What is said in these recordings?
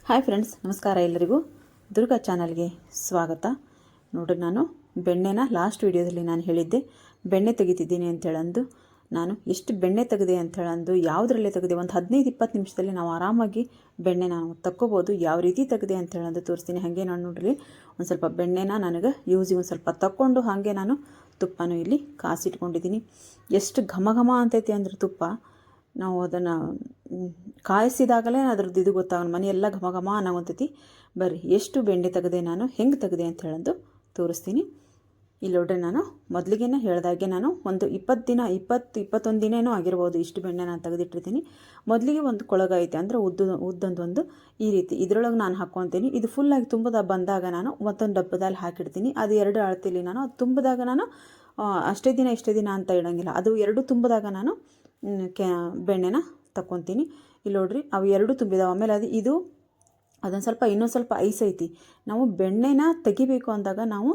Hi friends, ನಮಸ್ಕಾರ ಎಲ್ಲರಿಗೂ. ದುರ್ಗಾ ಚಾನಲ್ಗೆ ಸ್ವಾಗತ. ನೋಡ್ರಿ, ನಾನು ಬೆಣ್ಣೆನ ಲಾಸ್ಟ್ ವಿಡಿಯೋದಲ್ಲಿ ನಾನು ಹೇಳಿದ್ದೆ ಬೆಣ್ಣೆ ತೆಗಿತಿದ್ದೀನಿ ಅಂತೇಳಂದು. ನಾನು ಎಷ್ಟು ಬೆಣ್ಣೆ ತೆಗೆದೆ ಅಂತೇಳಂದು, ಯಾವುದರಲ್ಲೇ ತೆಗೆದೆ, ಒಂದು 15-20 ನಿಮಿಷದಲ್ಲಿ ನಾವು ಆರಾಮಾಗಿ ಬೆಣ್ಣೆ ನಾವು ತಕ್ಕೋಬೋದು. ಯಾವ ರೀತಿ ತೆಗೆದೆ ಅಂತೇಳಂದು ತೋರಿಸ್ತೀನಿ. ಹಾಗೆ ನಾನು ನೋಡ್ರಿ, ಒಂದು ಸ್ವಲ್ಪ ಬೆಣ್ಣೆನ ನನಗೆ ಯೂಸಿಗೆ ಒಂದು ಸ್ವಲ್ಪ ತಕ್ಕೊಂಡು ಹಾಗೆ ನಾನು ತುಪ್ಪನೂ ಇಲ್ಲಿ ಕಾಸಿಟ್ಕೊಂಡಿದ್ದೀನಿ. ಎಷ್ಟು ಘಮ ಘಮ ಅಂತೈತಿ ಅಂದ್ರೆ ತುಪ್ಪ, ನಾವು ಅದನ್ನು ಕಾಯಿಸಿದಾಗಲೇ ಅದ್ರದ್ದು ಇದು ಗೊತ್ತಾಗೋಣ, ಮನೆಯೆಲ್ಲ ಘಮ ಘಮ ಅನ್ನೋಂತೈತಿ. ಬರ್ರಿ, ಎಷ್ಟು ಬೆಣ್ಣೆ ತೆಗೆದೆ, ನಾನು ಹೆಂಗೆ ತೆಗೆದೆ ಅಂತ ಹೇಳೋದು ತೋರಿಸ್ತೀನಿ. ಇಲ್ಲಿ ನೋಡ್ರಿ, ನಾನು ಮೊದಲಿಗೆ ಹೇಳ್ದಾಗೆ ನಾನು ಒಂದು 21 ದಿನ ಆಗಿರ್ಬೋದು. ಇಷ್ಟು ಬೆಣ್ಣೆ ನಾನು ತೆಗೆದಿಟ್ಟಿರ್ತೀನಿ. ಮೊದಲಿಗೆ ಒಂದು ಕೊಳಗ ಐತೆ ಅಂದರೆ ಉದ್ದೊಂದು ಈ ರೀತಿ ಇದರೊಳಗೆ ನಾನು ಹಾಕ್ಕೊತೀನಿ. ಇದು ಫುಲ್ಲಾಗಿ ತುಂಬದ ಬಂದಾಗ ನಾನು ಮತ್ತೊಂದು ಡಬ್ಬದಲ್ಲಿ ಹಾಕಿಡ್ತೀನಿ. ಅದು 2 ಅಳತೆಯಲ್ಲಿ ನಾನು ತುಂಬಿದಾಗ ನಾನು ಅಷ್ಟೇ ದಿನ ಅಂತ ಇಡೋಂಗಿಲ್ಲ. ಅದು 2 ತುಂಬಿದಾಗ ನಾನು ಬೆಣ್ಣೆನ ತಗೊತೀನಿ. ಇಲ್ಲಿ ನೋಡ್ರಿ, ಅವು 2 ತುಂಬಿದಾವೆ. ಆಮೇಲೆ ಅದೊಂದು ಸ್ವಲ್ಪ ಇನ್ನೊಂದು ಸ್ವಲ್ಪ ಐಸ್ ಐತಿ. ನಾವು ಬೆಣ್ಣೆನ ತೆಗಿಬೇಕು ಅಂದಾಗ ನಾವು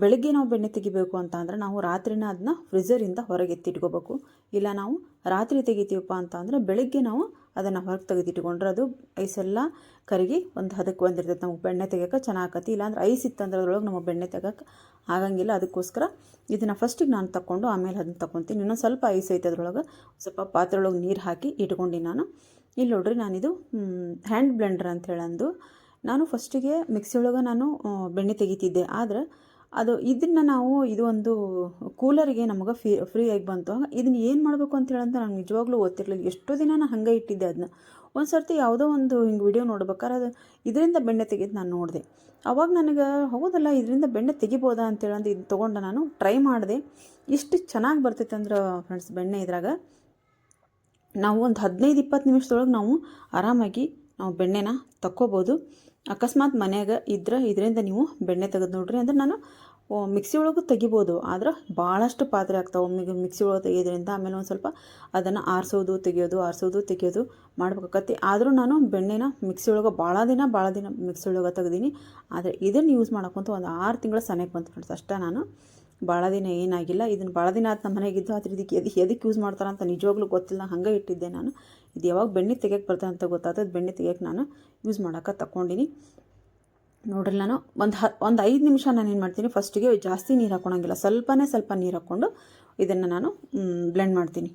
ಬೆಳಗ್ಗೆ ನಾವು ಬೆಣ್ಣೆ ತೆಗಿಬೇಕು ಅಂತ ಅಂದರೆ ನಾವು ರಾತ್ರಿನ ಅದನ್ನ ಫ್ರಿಜರಿಂದ ಹೊರಗೆ ಎತ್ತಿಟ್ಕೋಬೇಕು. ಇಲ್ಲ ನಾವು ರಾತ್ರಿ ತೆಗಿತೀವಪ್ಪ ಅಂತ ಅಂದರೆ ಬೆಳಗ್ಗೆ ನಾವು ಅದನ್ನು ಹೊರಗೆ ತೆಗೆದಿಟ್ಕೊಂಡ್ರೆ ಅದು ಐಸೆಲ್ಲ ಕರಗಿ ಒಂದು ಹದಕ್ಕೆ ಬಂದಿರ್ತೈತೆ. ನಮಗೆ ಬೆಣ್ಣೆ ತೆಗಿಯೋಕೆ ಚೆನ್ನಾಗತಿ. ಇಲ್ಲಾಂದ್ರೆ ಐಸ್ ಇತ್ತಂದ್ರೆ ಅದ್ರೊಳಗೆ ನಮಗೆ ಬೆಣ್ಣೆ ತೆಗೋಕೆ ಆಗಂಗಿಲ್ಲ. ಅದಕ್ಕೋಸ್ಕರ ಇದನ್ನು ಫಸ್ಟಿಗೆ ನಾನು ತಗೊಂಡು ಆಮೇಲೆ ಅದನ್ನು ತಗೊತೀನಿ. ಇನ್ನೊಂದು ಸ್ವಲ್ಪ ಐಸ್ ಐತೆ ಅದ್ರೊಳಗೆ. ಸ್ವಲ್ಪ ಪಾತ್ರೆ ಒಳಗೆ ನೀರು ಹಾಕಿ ಇಟ್ಕೊಂಡು ನಾನು ಇಲ್ಲಿ ನೋಡ್ರಿ, ನಾನಿದು ಹ್ಯಾಂಡ್ ಬ್ಲೆಂಡರ್ ಅಂತ ಹೇಳಂದು ನಾನು ಫಸ್ಟಿಗೆ ಮಿಕ್ಸಿ ಒಳಗೆ ನಾನು ಬೆಣ್ಣೆ ತೆಗಿತಿದ್ದೆ. ಆದರೆ ಇದು ಒಂದು ಕೂಲರಿಗೆ ನಮಗೆ ಫ್ರೀಯಾಗಿ ಬಂತು. ಇದನ್ನು ಏನು ಮಾಡಬೇಕು ಅಂತ ಹೇಳಂತ ನಂಗೆ ನಿಜವಾಗ್ಲೂ ಗೊತ್ತಿರಲಿಲ್ಲ. ಎಷ್ಟೋ ದಿನ ನಾನು ಹಂಗೆ ಇಟ್ಟಿದ್ದೆ. ಅದನ್ನ ಒಂದು ಸರ್ತಿ ಯಾವುದೋ ಒಂದು ಹಿಂಗೆ ವಿಡಿಯೋ ನೋಡ್ಬೇಕಾದ್ರೆ ಅದು ಇದರಿಂದ ಬೆಣ್ಣೆ ತೆಗೆದು ನಾನು ನೋಡಿದೆ. ಅವಾಗ ನನಗೆ ಹೌದಲ್ಲ, ಇದರಿಂದ ಬೆಣ್ಣೆ ತೆಗಿಬೋದಾ ಅಂತೇಳಂದು ಇದು ತೊಗೊಂಡು ನಾನು ಟ್ರೈ ಮಾಡಿದೆ. ಇಷ್ಟು ಚೆನ್ನಾಗಿ ಬರ್ತೈತೆ ಅಂದ್ರೆ ಫ್ರೆಂಡ್ಸ್, ಬೆಣ್ಣೆ ಇದ್ರಾಗ ನಾವು ಒಂದು 15-20 ನಿಮಿಷದೊಳಗೆ ನಾವು ಆರಾಮಾಗಿ ನಾವು ಬೆಣ್ಣೆನ ತಕ್ಕೋಬೋದು. ಅಕಸ್ಮಾತ್ ಮನ್ಯಾಗ ಇದ್ರೆ ಇದರಿಂದ ನೀವು ಬೆಣ್ಣೆ ತೆಗೆದು ನೋಡ್ರಿ. ಅಂದ್ರೆ ನಾನು ಮಿಕ್ಸಿ ಒಳಗೂ ತೆಗಿಬೋದು, ಆದ್ರೆ ಭಾಳಷ್ಟು ಪಾತ್ರೆ ಆಗ್ತಾವೆ ಮಿಕ್ಸಿ ಒಳಗೆ ತೆಗೆಯೋದ್ರಿಂದ. ಆಮೇಲೆ ಒಂದು ಸ್ವಲ್ಪ ಅದನ್ನು ಆರಿಸೋದು ತೆಗಿಯೋದು ಮಾಡ್ಬೇಕಾಗತ್ತೆ. ಆದರೂ ನಾನು ಬೆಣ್ಣೆನ ಮಿಕ್ಸಿ ಒಳಗೆ ಭಾಳ ದಿನ ಮಿಕ್ಸಿ ಒಳಗೆ ತೆಗ್ದೀನಿ. ಆದರೆ ಇದನ್ನು ಯೂಸ್ ಮಾಡೋಕ್ಕಂತ ಒಂದು 6 ತಿಂಗಳ ಸನೇಕ ಬಂತು ಫ್ರೆಂಡ್ಸ್. ಅಷ್ಟೇ, ನಾನು ಭಾಳ ದಿನ ಏನಾಗಿಲ್ಲ. ಇದನ್ನು ಭಾಳ ದಿನ ಆಯ್ತು ನಮ್ಮ ಮನೆಗಿದ್ದು. ಆದರೆ ಎದಕ್ಕೆ ಯೂಸ್ ಮಾಡ್ತಾರೆ ಅಂತ ನಿಜವಾಗ್ಲೂ ಗೊತ್ತಿಲ್ಲ, ಹಂಗೆ ಇಟ್ಟಿದ್ದೆ ನಾನು. ಇದು ಯಾವಾಗ ಬೆಣ್ಣೆ ತೆಗಿಯೋಕ್ಕೆ ಬರ್ತದೆ ಅಂತ ಗೊತ್ತಾಗ್ತದೆ. ಬೆಣ್ಣೆ ತೆಗಿಯೋಕ್ಕೆ ನಾನು ಯೂಸ್ ಮಾಡೋಕೆ ತಗೊಂಡಿನಿ. ನೋಡ್ರಿ, ನಾನು ಒಂದು 5 ನಿಮಿಷ ನಾನು ಏನು ಮಾಡ್ತೀನಿ, ಫಸ್ಟಿಗೆ ಜಾಸ್ತಿ ನೀರು ಹಾಕ್ಕೊಳಂಗಿಲ್ಲ, ಸ್ವಲ್ಪ ನೀರು ಹಾಕ್ಕೊಂಡು ಇದನ್ನು ನಾನು ಬ್ಲೆಂಡ್ ಮಾಡ್ತೀನಿ.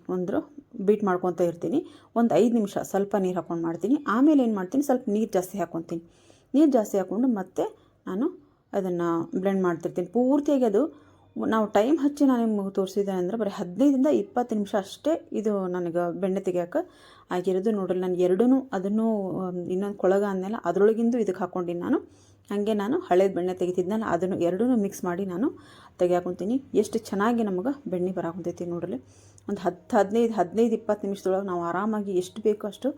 ಬೀಟ್ ಮಾಡ್ಕೊತ ಇರ್ತೀನಿ. ಒಂದು 5 ನಿಮಿಷ ಸ್ವಲ್ಪ ನೀರು ಹಾಕ್ಕೊಂಡು ಮಾಡ್ತೀನಿ. ಆಮೇಲೆ ಏನು ಮಾಡ್ತೀನಿ, ಸ್ವಲ್ಪ ನೀರು ಜಾಸ್ತಿ ಹಾಕ್ಕೊತೀನಿ. ನೀರು ಜಾಸ್ತಿ ಹಾಕ್ಕೊಂಡು ಮತ್ತೆ ನಾನು ಅದನ್ನು ಬ್ಲೆಂಡ್ ಮಾಡ್ತಿರ್ತೀನಿ ಪೂರ್ತಿಯಾಗಿ. ಅದು ನಾವು ಟೈಮ್ ಹಚ್ಚಿ ನಾನು ನಿಮಗೆ ತೋರಿಸಿದೆ ಅಂದರೆ ಬರೀ 15-20 ನಿಮಿಷ ಅಷ್ಟೇ ಇದು ನನಗೆ ಬೆಣ್ಣೆ ತೆಗಿಯೋಕೆ ಆಗಿರೋದು. ನೋಡ್ರಿ, ನಾನು ಅದನ್ನು ಇನ್ನೊಂದು ಕೊಳಗ ಅಂದೆಲ್ಲ ಅದರೊಳಗಿಂದು ಇದಕ್ಕೆ ಹಾಕ್ಕೊಂಡಿನಿ ನಾನು. ಹಾಗೆ ನಾನು ಹಳೇದು ಬೆಣ್ಣೆ ತೆಗಿತಿದ್ನಲ್ಲ ಅದನ್ನು 2 ಮಿಕ್ಸ್ ಮಾಡಿ ನಾನು ತೆಗಿಯಾಕೊಂತೀನಿ. ಎಷ್ಟು ಚೆನ್ನಾಗಿ ನಮಗೆ ಬೆಣ್ಣೆ ಬರಾಕೊಂತೈತಿ ನೋಡ್ರಿ. ಒಂದು 15-20 ನಿಮಿಷದೊಳಗೆ ನಾವು ಆರಾಮಾಗಿ ಎಷ್ಟು ಬೇಕೋ ಅಷ್ಟು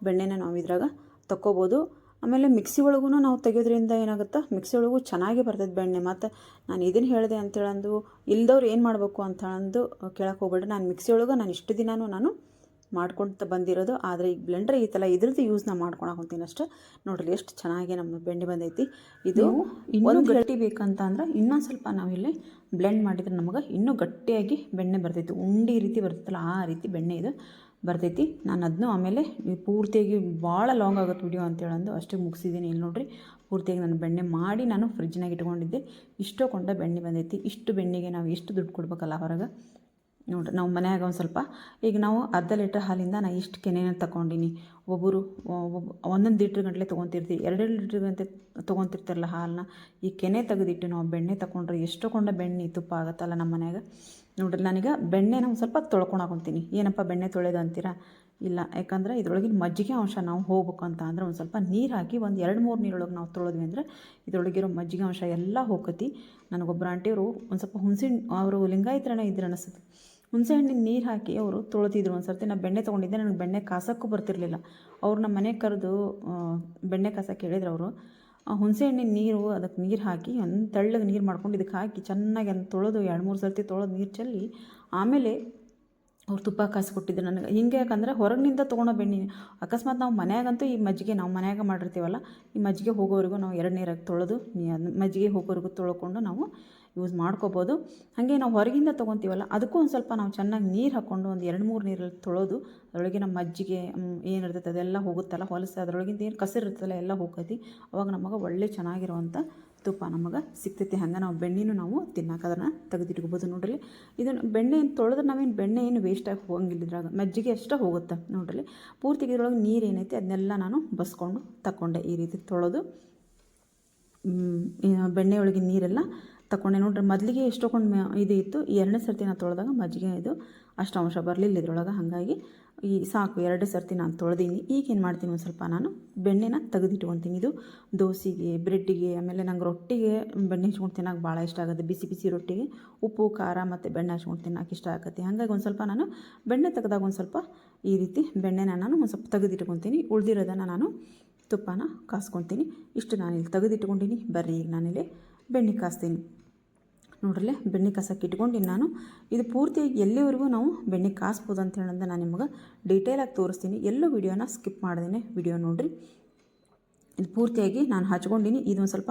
ಬೆಣ್ಣೆನ ನಾವು ಇದ್ರಾಗ ತಕ್ಕೋಬೋದು. ಆಮೇಲೆ ಮಿಕ್ಸಿ ಒಳಗೂ ನಾವು ತೆಗೆಯೋದ್ರಿಂದ ಏನಾಗುತ್ತೆ, ಮಿಕ್ಸಿ ಒಳಗೂ ಚೆನ್ನಾಗಿ ಬರ್ತೈತೆ ಬೆಣ್ಣೆ. ಮತ್ತು ನಾನು ಇದನ್ನು ಹೇಳಿದೆ ಅಂತೇಳಂದು ಇಲ್ದವ್ರು ಏನು ಮಾಡಬೇಕು ಅಂತ ಹೇಳಂದು ಕೇಳಕ್ಕೆ ಹೋಗ್ಬೇಡ್ರಿ. ನಾನು ಮಿಕ್ಸಿ ಒಳಗೆ ನಾನು ಇಷ್ಟು ದಿನವೂ ನಾನು ಮಾಡ್ಕೊತ ಬಂದಿರೋದು. ಆದರೆ ಈಗ ಬ್ಲೆಂಡರ್ ಐತಲ್ಲ, ಇದ್ರದ್ದು ಯೂಸ್ ನಾನು ಮಾಡ್ಕೊಳಕೊಂತೀನಿ ಅಷ್ಟೇ. ನೋಡ್ರಿ, ಎಷ್ಟು ಚೆನ್ನಾಗಿ ನಮ್ಮ ಬೆಣ್ಣೆ ಬಂದೈತಿ. ಇದು ಇನ್ನೂ ಗಟ್ಟಿ ಬೇಕಂತ ಅಂದ್ರೆ ಇನ್ನೊಂದು ಸ್ವಲ್ಪ ನಾವಿಲ್ಲಿ ಬ್ಲೆಂಡ್ ಮಾಡಿದ್ರೆ ನಮಗೆ ಇನ್ನೂ ಗಟ್ಟಿಯಾಗಿ ಬೆಣ್ಣೆ ಬರ್ತೈತಿ. ಉಂಡೆ ರೀತಿ ಬರ್ತೈತಲ್ಲ, ಆ ರೀತಿ ಬೆಣ್ಣೆ ಇದು ಬರ್ತೈತಿ. ನಾನು ಅದನ್ನು ಆಮೇಲೆ ಪೂರ್ತಿಯಾಗಿ ಭಾಳ ಲಾಂಗ್ ಆಗುತ್ತೆ ವಿಡಿಯೋ ಅಂತೇಳಂದು ಅಷ್ಟೇ ಮುಗಿಸಿದ್ದೀನಿ. ಇಲ್ಲಿ ನೋಡ್ರಿ, ಪೂರ್ತಿಯಾಗಿ ನಾನು ಬೆಣ್ಣೆ ಮಾಡಿ ನಾನು ಫ್ರಿಜ್ನಾಗ ಇಟ್ಕೊಂಡಿದ್ದೆ. ಇಷ್ಟೋ ಕೊಂಡ ಬೆಣ್ಣೆ ಬಂದೈತಿ. ಇಷ್ಟು ಬೆಣ್ಣೆಗೆ ನಾವು ಎಷ್ಟು ದುಡ್ಡು ಕೊಡ್ಬೇಕಲ್ಲ ಹೊರಗೆ. ನೋಡ್ರಿ, ನಾವು ಮನ್ಯಾಗ ಒಂದು ಸ್ವಲ್ಪ ಈಗ ನಾವು ಅರ್ಧ ಲೀಟ್ರ್ ಹಾಲಿಂದ ನಾನು ಇಷ್ಟು ಕೆನೆನ ತಗೊಂಡಿನಿ. ಒಬ್ಬರು 1 ಲೀಟ್ರ್ ಗಂಟಲೆ ತೊಗೊತಿರ್ತೀವಿ, 2 ಲೀಟ್ರ್ ಗಂಟೆ ತೊಗೊತಿರ್ತಾರಲ್ಲ ಹಾಲನ್ನ. ಈ ಕೆನೆ ತೆಗೆದಿಟ್ಟು ನಾವು ಬೆಣ್ಣೆ ತಗೊಂಡ್ರೆ ಎಷ್ಟೋ ಕೊಂಡ ಬೆಣ್ಣೆ ತುಪ್ಪ ಆಗುತ್ತಲ್ಲ ನಮ್ಮ ಮನ್ಯಾಗ. ನೋಡ್ರಿ, ನಾನೀಗ ಬೆಣ್ಣೆನ ಒಂದು ಸ್ವಲ್ಪ ತೊಳ್ಕೊಳಕೊಂತೀನಿ. ಏನಪ್ಪ ಬೆಣ್ಣೆ ತೊಳೆದು ಅಂತೀರಾ? ಇಲ್ಲ, ಯಾಕಂದ್ರೆ ಇದ್ರೊಳಗಿನ ಮಜ್ಜಿಗೆ ಅಂಶ ನಾವು ಹೋಗ್ಬೇಕು ಅಂತ ಅಂದರೆ ಒಂದು ಸ್ವಲ್ಪ ನೀರು ಹಾಕಿ ಒಂದು 2-3 ನೀರೊಳಗೆ ನಾವು ತೊಳೆದ್ವಿ ಅಂದರೆ ಇದ್ರೊಳಗಿರೋ ಮಜ್ಜಿಗೆ ಅಂಶ ಎಲ್ಲ ಹೋಗತಿ. ನನಗೊಬ್ಬರು ಆಂಟಿಯವರು ಒಂದು ಸ್ವಲ್ಪ ಅವರು ಲಿಂಗಾಯತ್ರನೇ ಇದ್ರು ಅನಿಸುತ್ತೆ. ಹುಣಸೆ ಹಣ್ಣಿನ ನೀರು ಹಾಕಿ ಅವರು ತೊಳೆದಿದ್ರು. ಒಂದು ಸರ್ತಿ ನಾನು ಬೆಣ್ಣೆ ತೊಗೊಂಡಿದ್ದೆ, ನನಗೆ ಬೆಣ್ಣೆ ಕಾಸೋಕ್ಕೂ ಬರ್ತಿರ್ಲಿಲ್ಲ. ಅವ್ರು ನಮ್ಮ ಮನೆಗೆ ಕರೆದು ಬೆಣ್ಣೆ ಕಾಸಕ್ಕೆ ಹೇಳಿದ್ರು. ಅವರು ಹುಣಸೆ ಹಣ್ಣಿನ ನೀರು, ಅದಕ್ಕೆ ನೀರು ಹಾಕಿ ಒಂದು ತೆಳ್ಳಗೆ ನೀರು ಮಾಡ್ಕೊಂಡು ಇದಕ್ಕೆ ಹಾಕಿ ಚೆನ್ನಾಗಿ ಅದನ್ನು ತೊಳೆದು 2-3 ಸರ್ತಿ ತೊಳೆದು ನೀರು ಚೆಲ್ಲಿ ಆಮೇಲೆ ಅವ್ರು ತುಪ್ಪ ಕಾಯಿಸ್ಕೊಟ್ಟಿದ್ರು ನನಗೆ. ಹಿಂಗೆ ಯಾಕಂದರೆ ಹೊರಗಿನಿಂದ ತೊಗೊಳೋ ಬೆಣ್ಣೆ, ಅಕಸ್ಮಾತ್ ನಾವು ಮನ್ಯಾಗಂತೂ ಈ ಮಜ್ಜಿಗೆ ನಾವು ಮನ್ಯಾಗ ಮಾಡಿರ್ತೀವಲ್ಲ, ಈ ಮಜ್ಜಿಗೆ ಹೋಗೋವರೆಗೂ ನಾವು 2 ನೀರಾಗಿ ತೊಳೆದು ಮಜ್ಜಿಗೆ ಹೋಗೋವರೆಗೂ ತೊಳ್ಕೊಂಡು ನಾವು ಯೂಸ್ ಮಾಡ್ಕೋಬೋದು. ಹಾಗೆ ನಾವು ಹೊರಗಿಂದ ತೊಗೊತೀವಲ್ಲ ಅದಕ್ಕೂ ಒಂದು ಸ್ವಲ್ಪ ನಾವು ಚೆನ್ನಾಗಿ ನೀರು ಹಾಕ್ಕೊಂಡು ಒಂದು 2-3 ನೀರಲ್ಲಿ ತೊಳೆದು ಅದರೊಳಗಿನ ಮಜ್ಜಿಗೆ ಏನಿರ್ತೈತೆ ಅದೆಲ್ಲ ಹೋಗುತ್ತಲ್ಲ, ಹೊಲಸು ಅದರೊಳಗಿಂದ ಏನು ಕಸಿರಿರ್ತಲ್ಲ ಎಲ್ಲ ಹೋಗ್ತೈತಿ. ಅವಾಗ ನಮಗೆ ಒಳ್ಳೆ ಚೆನ್ನಾಗಿರುವಂಥ ತುಪ್ಪ ನಮಗೆ ಸಿಗ್ತೈತಿ. ಹಂಗೆ ನಾವು ಬೆಣ್ಣೆನೂ ನಾವು ತಿನ್ನಕ್ಕೆ ಅದನ್ನು ತೆಗೆದಿಟ್ಕೋಬೋದು. ನೋಡ್ರಿ ಇದನ್ನು ಬೆಣ್ಣೆ ತೊಳೆದ್ರೆ ನಾವೇನು ಬೆಣ್ಣೆ ಏನು ವೇಸ್ಟಾಗಿ ಹೋಗಂಗಿಲ್ಲ, ಇದ್ರಾಗ ಮಜ್ಜಿಗೆ ಅಷ್ಟೇ ಹೋಗುತ್ತೆ. ನೋಡ್ರಿ ಪೂರ್ತಿ ಇದ್ರೊಳಗೆ ನೀರು ಏನೈತಿ ಅದನ್ನೆಲ್ಲ ನಾನು ಬಸ್ಕೊಂಡು ತಗೊಂಡೆ. ಈ ರೀತಿ ತೊಳೆದು ಬೆಣ್ಣೆ ಒಳಗೆ ನೀರೆಲ್ಲ ತಗೊಂಡೆ. ನೋಡ್ರಿ ಮೊದಲಿಗೆ ಎಷ್ಟೊಂದು ಇದು ಇತ್ತು, 2ನೇ ಸರ್ತಿ ನಾನು ತೊಳೆದಾಗ ಮಜ್ಜಿಗೆ ಇದು ಅಷ್ಟು ಅಂಶ ಬರಲಿಲ್ಲ ಇದ್ರೊಳಗೆ. ಹಾಗಾಗಿ ಈ ಸಾಕು 2 ಸರ್ತಿ ನಾನು ತೊಳೆದೀನಿ. ಈಗ ಏನು ಮಾಡ್ತೀನಿ, ಒಂದು ಸ್ವಲ್ಪ ನಾನು ಬೆಣ್ಣೆನ ತೆಗೆದಿಟ್ಕೊತೀನಿ. ಇದು ದೋಸೆಗೆ, ಬ್ರೆಡ್ಡಿಗೆ, ಆಮೇಲೆ ನಂಗೆ ರೊಟ್ಟಿಗೆ ಬೆಣ್ಣೆ ಹಚ್ಕೊಂಡು ತಿನ್ನೋಕೆ ಭಾಳ ಇಷ್ಟ ಆಗುತ್ತೆ. ಬಿಸಿ ಬಿಸಿ ರೊಟ್ಟಿಗೆ ಉಪ್ಪು ಖಾರ ಮತ್ತು ಬೆಣ್ಣೆ ಹಚ್ಕೊಂಡು ತಿನ್ನೋಕೆ ಇಷ್ಟ ಆಗುತ್ತೆ. ಹಾಗಾಗಿ ಒಂದು ಸ್ವಲ್ಪ ನಾನು ಬೆಣ್ಣೆ ತೆಗೆದಾಗ ಒಂದು ಸ್ವಲ್ಪ ಈ ರೀತಿ ಬೆಣ್ಣೆನ ನಾನು ಒಂದು ಸ್ವಲ್ಪ ತೆಗೆದಿಟ್ಕೊತೀನಿ. ಉಳಿದಿರೋದನ್ನು ನಾನು ತುಪ್ಪನ ಕಾಸ್ಕೊತೀನಿ. ಇಷ್ಟು ನಾನಿಲ್ಲಿ ತೆಗೆದಿಟ್ಕೊಂಡಿನಿ. ಬರ್ರಿ ಈಗ ನಾನಿಲ್ಲಿ ಬೆಣ್ಣೆ ಕಾಸ್ತೀನಿ. ನೋಡ್ರಲ್ಲೇ ಬೆಣ್ಣೆ ಕಾಸಕ್ಕೆ ಇಟ್ಕೊಂಡಿನಿ ನಾನು. ಇದು ಪೂರ್ತಿಯಾಗಿ ಎಲ್ಲಿವರೆಗೂ ನಾವು ಬೆಣ್ಣೆ ಕಾಸ್ಬೋದು ಅಂತ ಹೇಳೋದು ನಾನು ನಿಮಗೆ ಡೀಟೇಲಾಗಿ ತೋರಿಸ್ತೀನಿ. ಎಲ್ಲೂ ವಿಡಿಯೋನ ಸ್ಕಿಪ್ ಮಾಡ್ದೇನೆ ವಿಡಿಯೋ ನೋಡಿರಿ. ಇದು ಪೂರ್ತಿಯಾಗಿ ನಾನು ಹಚ್ಕೊಂಡಿನಿ. ಇದೊಂದು ಸ್ವಲ್ಪ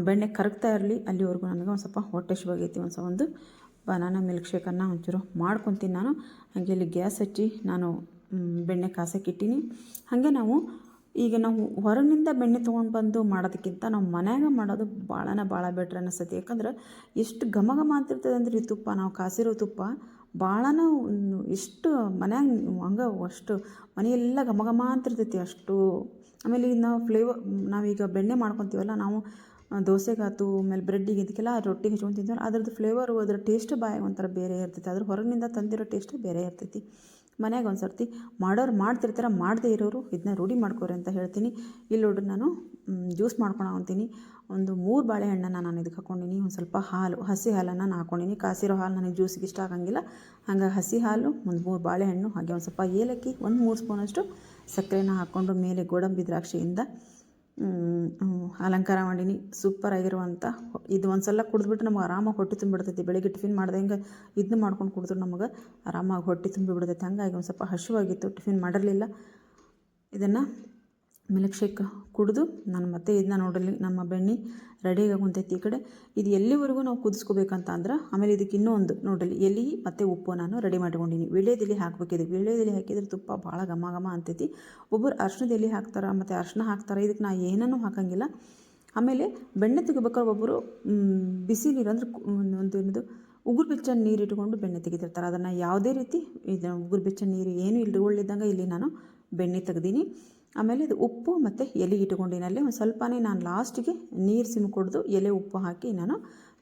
ಬೆಣ್ಣೆ ಕರಗ್ತಾ ಇರಲಿ ಅಲ್ಲಿವರೆಗೂ ನನಗೆ ಒಂದು ಸ್ವಲ್ಪ ಹೊಟ್ಟೆ ಶುವಾಗೈತಿ. ಒಂದು ಬನಾನಾ ಮಿಲ್ಕ್ ಶೇಕನ್ನು ಒಂಚೂರು ಮಾಡ್ಕೊತೀನಿ ನಾನು. ಹಾಗೆ ಇಲ್ಲಿ ಗ್ಯಾಸ್ ಹಚ್ಚಿ ನಾನು ಬೆಣ್ಣೆ ಕಾಸಕ್ಕೆ ಇಟ್ಟೀನಿ. ಹಾಗೆ ನಾವು ಹೊರಗಿನಿಂದ ಬೆಣ್ಣೆ ತೊಗೊಂಡು ಬಂದು ಮಾಡೋದಕ್ಕಿಂತ ನಾವು ಮನ್ಯಾಗ ಮಾಡೋದು ಭಾಳ ಬೆಟ್ರ್ ಅನ್ನಿಸ್ತೈತಿ. ಯಾಕಂದ್ರೆ ಎಷ್ಟು ಘಮ ಅಂತಿರ್ತದೆ ಅಂದರೆ ಈ ತುಪ್ಪ, ನಾವು ಕಾಸಿರೋ ತುಪ್ಪ ಎಷ್ಟು ಮನ್ಯಾಗ ಹಂಗೆ ಅಷ್ಟು ಮನೆಯೆಲ್ಲ ಘಮ ಅಂತಿರ್ತೈತಿ ಅಷ್ಟು. ಆಮೇಲೆ ಈಗ ನಾವೀಗ ಬೆಣ್ಣೆ ಮಾಡ್ಕೊತೀವಲ್ಲ, ನಾವು ದೋಸೆಗಾತು ಆಮೇಲೆ ಬ್ರೆಡ್ಡಿಗೆ ಇದಕ್ಕೆಲ್ಲ ರೊಟ್ಟಿಗೆ ಹಚ್ಕೊಂಡು ತಿಂತೀವಲ್ಲ, ಅದ್ರದ್ದು ಫ್ಲೇವರು ಅದರ ಟೇಸ್ಟ್ ಬಾಯಿಗೆ ಒಂಥರ ಬೇರೆ ಇರ್ತೈತಿ. ಅದ್ರ ಹೊರಗಿನಿಂದ ತಂದಿರೋ ಟೇಸ್ಟ್ ಬೇರೆ ಇರ್ತೈತಿ. ಮನ್ಯಾಗ ಒಂದು ಸರ್ತಿ ಮಾಡೋರು ಮಾಡ್ತಿರ್ತಾರೆ, ಮಾಡದೇ ಇರೋರು ಇದನ್ನ ರೂಢಿ ಮಾಡ್ಕೋರಿ ಅಂತ ಹೇಳ್ತೀನಿ. ಇಲ್ಲಿ ನೋಡ್ರಿ ನಾನು ಜ್ಯೂಸ್ ಮಾಡ್ಕೊಳಂತೀನಿ. ಒಂದು 3 ಬಾಳೆಹಣ್ಣನ್ನು ನಾನು ಇದಕ್ಕೆ ಹಾಕ್ಕೊಂಡಿನಿ. ಒಂದು ಸ್ವಲ್ಪ ಹಾಲು, ಹಸಿ ಹಾಲನ್ನು ನಾನು ಹಾಕ್ಕೊಂಡಿನಿ. ಕಾಸಿರೋ ಹಾಲು ನನಗೆ ಜ್ಯೂಸಿಗೆ ಇಷ್ಟ ಆಗಂಗಿಲ್ಲ. ಹಾಗಾಗಿ ಹಸಿ ಹಾಲು, ಒಂದು 3 ಬಾಳೆಹಣ್ಣು, ಹಾಗೆ ಒಂದು ಸ್ವಲ್ಪ ಏಲಕ್ಕಿ, ಒಂದು 3 ಸ್ಪೂನಷ್ಟು ಸಕ್ಕರೆನ ಹಾಕ್ಕೊಂಡು ಮೇಲೆ ಗೋಡಂಬಿ ದ್ರಾಕ್ಷಿಯಿಂದ ಅಲಂಕಾರ ಮಾಡೀನಿ. ಸೂಪರಾಗಿರುವಂಥ ಇದು ಒಂದು ಸಲ ಕುಡಿದ್ಬಿಟ್ಟು ನಮಗೆ ಆರಾಮಾಗಿ ಹೊಟ್ಟೆ ತುಂಬಿಬಿಡ್ತೈತಿ. ಬೆಳಿಗ್ಗೆ ಟಿಫಿನ್ ಮಾಡ್ದಂಗೆ ಇದನ್ನ ಮಾಡ್ಕೊಂಡು ಕುಡಿದ್ರು ನಮಗೆ ಆರಾಮಾಗಿ ಹೊಟ್ಟೆ ತುಂಬಿಬಿಡ್ತೈತಿ. ಹಂಗಾಗಿ ಒಂದು ಸ್ವಲ್ಪ ಹಸಿವಾಗಿತ್ತು, ಟಿಫಿನ್ ಮಾಡಿರಲಿಲ್ಲ. ಇದನ್ನು ಮಿಲ್ಕ್ ಶೇಕ್ ಕುಡಿದು ನಾನು ಮತ್ತೆ ಇದನ್ನ ನೋಡಲಿ ನಮ್ಮ ಬೆಣ್ಣೆ ರೆಡಿಯಾಗಿ ಕುಂತೈತಿ. ಈ ಕಡೆ ಇದು ಎಲ್ಲಿವರೆಗೂ ನಾವು ಕುದಿಸ್ಕೋಬೇಕಂತ ಅಂದ್ರೆ, ಆಮೇಲೆ ಇದಕ್ಕೆ ಇನ್ನೊಂದು ನೋಡಲಿ ಎಲೆ ಮತ್ತು ಉಪ್ಪು ನಾನು ರೆಡಿ ಮಾಡ್ಕೊಂಡಿನಿ. ವೀಳ್ಯದೆಲೆ ಹಾಕಬೇಕಿದೆ. ವೀಳ್ಯದೆಲೆ ಹಾಕಿದ್ರೆ ತುಪ್ಪ ಭಾಳ ಘಮ ಅಂತೈತಿ. ಒಬ್ಬರು ಅರ್ಶಿಣದ ಎಲೆ ಹಾಕ್ತಾರೆ ಮತ್ತು ಅರ್ಶಿಣ ಹಾಕ್ತಾರೆ. ಇದಕ್ಕೆ ನಾನು ಏನನ್ನೂ ಹಾಕಂಗಿಲ್ಲ. ಆಮೇಲೆ ಬೆಣ್ಣೆ ತೆಗಿಬೇಕಾದ್ರೆ ಒಬ್ಬರು ಬಿಸಿ ನೀರು ಅಂದರೆ ಒಂದು ಉಗುರು ಬೆಚ್ಚ ನೀರು ಇಟ್ಕೊಂಡು ಬೆಣ್ಣೆ ತೆಗಿತಿರ್ತಾರೆ. ಅದನ್ನು ಯಾವುದೇ ರೀತಿ ಇದು ಉಗುರು ಬೆಚ್ಚ ನೀರು ಏನು ಇಟ್ಕೊಳ್ಳಿದ್ದಂಗೆ ಇಲ್ಲಿ ನಾನು ಬೆಣ್ಣೆ ತೆಗ್ದೀನಿ. ಆಮೇಲೆ ಇದು ಉಪ್ಪು ಮತ್ತು ಎಲೆ ಇಟ್ಕೊಂಡಿನಲ್ಲಿ ಒಂದು ಸ್ವಲ್ಪನೇ ನಾನು ಲಾಸ್ಟಿಗೆ ನೀರು ಸಿಮ್ ಕುಡಿದು ಎಲೆ ಉಪ್ಪು ಹಾಕಿ ನಾನು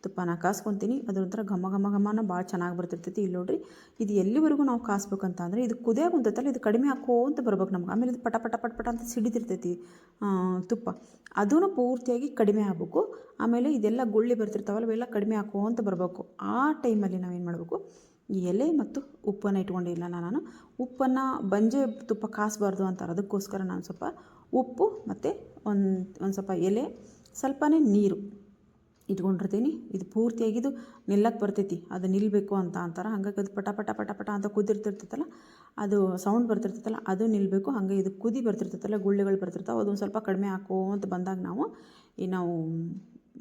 ತುಪ್ಪನ ಕಾಸ್ಕೊತೀನಿ. ಅದೊಂಥರ ಘಮನ ಭಾಳ ಚೆನ್ನಾಗಿ ಬರ್ತಿರ್ತೈತಿ. ಇಲ್ಲಿ ನೋಡ್ರಿ ಇದು ಎಲ್ಲಿವರೆಗೂ ನಾವು ಕಾಸ್ಬೇಕಂತ ಅಂದರೆ, ಇದು ಕುದಿಯಾಗಿ ಕುಂತೈತಲ್ಲ, ಇದು ಕಡಿಮೆ ಹಾಕೋಂತ ಬರ್ಬೇಕು ನಮ್ಗೆ. ಆಮೇಲೆ ಇದು ಪಟ ಅಂತ ಸಿಡಿತಿರ್ತೈತಿ ತುಪ್ಪ, ಅದೂ ಪೂರ್ತಿಯಾಗಿ ಕಡಿಮೆ ಆಗಬೇಕು. ಆಮೇಲೆ ಇದೆಲ್ಲ ಗುಳ್ಳಿ ಬರ್ತಿರ್ತಾವಲ್ಲ ಅವೆಲ್ಲ ಕಡಿಮೆ ಹಾಕೋಂತ ಬರಬೇಕು. ಆ ಟೈಮಲ್ಲಿ ನಾವೇನು ಮಾಡಬೇಕು, ಈ ಎಲೆ ಮತ್ತು ಉಪ್ಪನ್ನು ಇಟ್ಕೊಂಡಿಲ್ಲ ನಾನು. ಉಪ್ಪನ್ನು ಬಂಜೆ ತುಪ್ಪ ಕಾಸಬಾರ್ದು ಅಂತಾರೆ. ಅದಕ್ಕೋಸ್ಕರ ನಾನು ಸ್ವಲ್ಪ ಉಪ್ಪು ಮತ್ತು ಒಂದು ಸ್ವಲ್ಪ ಎಲೆ, ಸ್ವಲ್ಪನೇ ನೀರು ಇಟ್ಕೊಂಡಿರ್ತೀನಿ. ಇದು ಪೂರ್ತಿಯಾಗಿದ್ದು ನಿಲ್ಲಕ್ಕೆ ಬರ್ತೈತಿ, ಅದು ನಿಲ್ಲಬೇಕು ಅಂತ ಅಂತಾರೆ. ಹಾಗಾಗಿ ಅದು ಪಟ ಅಂತ ಕುದಿರ್ತಿರ್ತೈತಲ್ಲ, ಅದು ಸೌಂಡ್ ಬರ್ತಿರ್ತೈತಲ್ಲ, ಅದು ನಿಲ್ಲಬೇಕು. ಹಾಗೆ ಇದು ಕುದಿ ಬರ್ತಿರ್ತೈತಲ್ಲ, ಗುಳ್ಳೆಗಳು ಬರ್ತಿರ್ತಾವೆ, ಅದೊಂದು ಸ್ವಲ್ಪ ಕಡಿಮೆ ಹಾಕೋಂತ ಬಂದಾಗ ನಾವು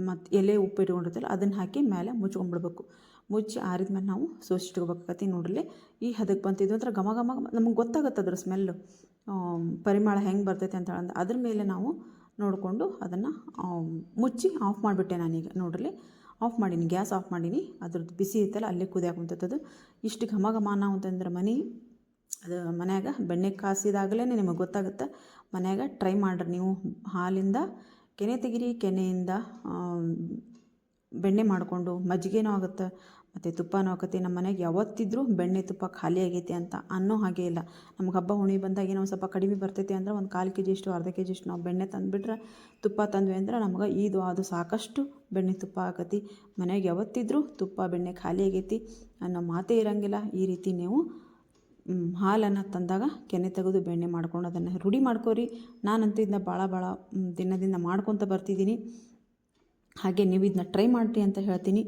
ಮತ್ತು ಎಲೆ ಉಪ್ಪು ಇಟ್ಕೊಂಡಿರ್ತಲ್ಲ ಅದನ್ನು ಹಾಕಿ ಮೇಲೆ ಮುಚ್ಕೊಂಡ್ಬಿಡ್ಬೇಕು. ಮುಚ್ಚಿ ಆರಿದ ಮೇಲೆ ನಾವು ಸೋಸಿಟ್ಕೋಬೇಕಾಗತ್ತೆ. ನೋಡ್ರಿ ಈ ಹದಕ್ಕೆ ಬಂತಿದ್ದು ಅಂದ್ರೆ ಘಮ ನಮಗೆ ಗೊತ್ತಾಗುತ್ತೆ ಅದ್ರ ಸ್ಮೆಲ್ಲು, ಪರಿಮಳ ಹೆಂಗೆ ಬರ್ತೈತೆ ಅಂತ ಹೇಳಂದು. ಅದ್ರ ಮೇಲೆ ನಾವು ನೋಡಿಕೊಂಡು ಅದನ್ನು ಮುಚ್ಚಿ ಆಫ್ ಮಾಡಿಬಿಟ್ಟೆ ನಾನೀಗ. ನೋಡ್ರಿ ಆಫ್ ಮಾಡೀನಿ, ಗ್ಯಾಸ್ ಆಫ್ ಮಾಡೀನಿ. ಅದ್ರದ್ದು ಬಿಸಿ ಇತ್ತಲ್ಲ ಅಲ್ಲೇ ಕುದಿಯಾಕುಂತದ್ದು. ಇಷ್ಟು ಘಮ ನಾವು ಅಂತಂದ್ರೆ ಅದು ಮನ್ಯಾಗ ಬೆಣ್ಣೆ ಕಾಸಿದಾಗಲೇ ನಿಮಗೆ ಗೊತ್ತಾಗುತ್ತೆ. ಮನ್ಯಾಗ ಟ್ರೈ ಮಾಡಿರಿ ನೀವು. ಹಾಲಿಂದ ಕೆನೆ ತೆಗಿರಿ, ಕೆನೆಯಿಂದ ಬೆಣ್ಣೆ ಮಾಡಿಕೊಂಡು ಮಜ್ಜಿಗೆನೂ ಆಗುತ್ತೆ ಮತ್ತು ತುಪ್ಪನೂ ಆಗುತ್ತೆ. ನಮ್ಮ ಮನೆಗೆ ಯಾವತ್ತಿದ್ರೂ ಬೆಣ್ಣೆ ತುಪ್ಪ ಖಾಲಿ ಆಗೈತಿ ಅಂತ ಅನ್ನೋ ಹಾಗೆ ಇಲ್ಲ. ನಮ್ಗೆ ಹಬ್ಬ ಹುಣ್ಣಿಮೆ ಬಂದಾಗ ಏನೋ ಒಂದು ಸ್ವಲ್ಪ ಕಡಿಮೆ ಬರ್ತೈತಿ ಅಂದ್ರೆ ಒಂದು 1/4 kg ಅಷ್ಟು, ಅರ್ಧ kg ಅಷ್ಟು ನಾವು ಬೆಣ್ಣೆ ತಂದುಬಿಟ್ರೆ, ತುಪ್ಪ ತಂದ್ವಿ ಅಂದ್ರೆ ನಮ್ಗೆ ಅದು ಸಾಕಷ್ಟು ಬೆಣ್ಣೆ ತುಪ್ಪ ಆಕತಿ. ಮನೆಗೆ ಯಾವತ್ತಿದ್ರೂ ತುಪ್ಪ ಬೆಣ್ಣೆ ಖಾಲಿ ಆಗೈತಿ ಅನ್ನೋ ಮಾತೇ ಇರೋಂಗಿಲ್ಲ. ಈ ರೀತಿ ನೀವು ಹಾಲನ್ನು ತಂದಾಗ ಕೆನೆ ತೆಗೆದು ಬೆಣ್ಣೆ ಮಾಡ್ಕೊಂಡು ಅದನ್ನು ರೂಢಿ ಮಾಡ್ಕೋರಿ. ನಾನಂತೂ ಇದನ್ನ ಭಾಳ ದಿನದಿಂದ ಮಾಡ್ಕೊತ ಬರ್ತಿದ್ದೀನಿ. ಹಾಗೆ ನೀವು ಇದನ್ನ ಟ್ರೈ ಮಾಡಿರಿ ಅಂತ ಹೇಳ್ತೀನಿ.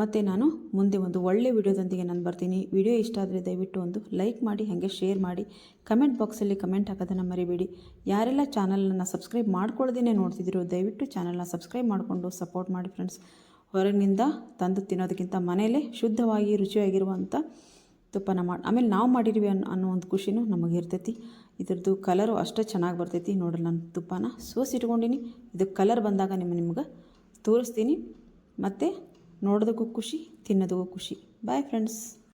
ಮತ್ತು ನಾನು ಮುಂದೆ ಒಂದು ಒಳ್ಳೆ ವಿಡಿಯೋದೊಂದಿಗೆ ನಾನು ಬರ್ತೀನಿ. ವಿಡಿಯೋ ಇಷ್ಟ ಆದರೆ ದಯವಿಟ್ಟು ಒಂದು ಲೈಕ್ ಮಾಡಿ, ಹಾಗೆ ಶೇರ್ ಮಾಡಿ, ಕಮೆಂಟ್ ಬಾಕ್ಸಲ್ಲಿ ಕಮೆಂಟ್ ಹಾಕೋದನ್ನು ಮರಿಬೇಡಿ. ಯಾರೆಲ್ಲ ಚಾನಲನ್ನು ಸಬ್ಸ್ಕ್ರೈಬ್ ಮಾಡ್ಕೊಳ್ಳೋದೇ ನೋಡ್ತಿದ್ದೀರೋ ದಯವಿಟ್ಟು ಚಾನಲ್ನ ಸಬ್ಸ್ಕ್ರೈಬ್ ಮಾಡಿಕೊಂಡು ಸಪೋರ್ಟ್ ಮಾಡಿ ಫ್ರೆಂಡ್ಸ್. ಹೊರಗಿನಿಂದ ತಂದು ತಿನ್ನೋದಕ್ಕಿಂತ ಮನೆಯಲ್ಲೇ ಶುದ್ಧವಾಗಿ ರುಚಿಯಾಗಿರುವಂಥ ತುಪ್ಪನ ಮಾಡಿ ಆಮೇಲೆ ನಾವು ಮಾಡಿದ್ವಿ ಅನ್ನೋ ಒಂದು ಖುಷಿನೂ ನಮಗೆ ಇರ್ತೈತಿ. ಇದ್ರದ್ದು ಕಲರು ಅಷ್ಟೇ ಚೆನ್ನಾಗಿ ಬರ್ತೈತಿ. ನೋಡ್ರಿ ನಾನು ತುಪ್ಪನ ಸೋಸಿಟ್ಕೊಂಡಿನಿ. ಇದು ಕಲರ್ ಬಂದಾಗ ನಿಮ್ಗೆ ತೋರಿಸ್ತೀನಿ. ಮತ್ತು ನೋಡೋದಕ್ಕೂ ಖುಷಿ, ತಿನ್ನೋದಕ್ಕೂ ಖುಷಿ. Bye friends.